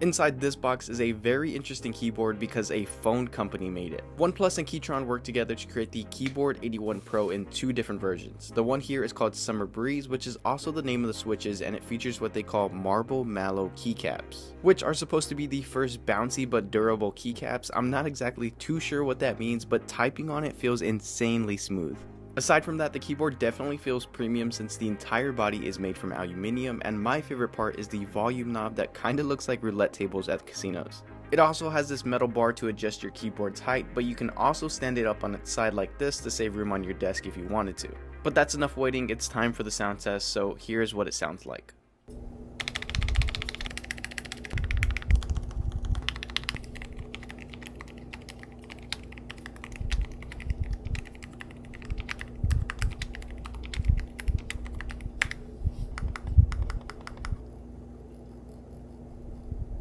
Inside this box is a very interesting keyboard because a phone company made it. OnePlus and Keychron worked together to create the Keyboard 81 Pro in two different versions. The one here is called Summer Breeze, which is also the name of the switches, and it features what they call marble mallow keycaps, which are supposed to be the first bouncy but durable keycaps. I'm not exactly too sure what that means, but typing on it feels insanely smooth. Aside from that, the keyboard definitely feels premium since the entire body is made from aluminum, and my favorite part is the volume knob that kinda looks like roulette tables at casinos. It also has this metal bar to adjust your keyboard's height, but you can also stand it up on its side like this to save room on your desk if you wanted to. But that's enough waiting, it's time for the sound test, so here's what it sounds like.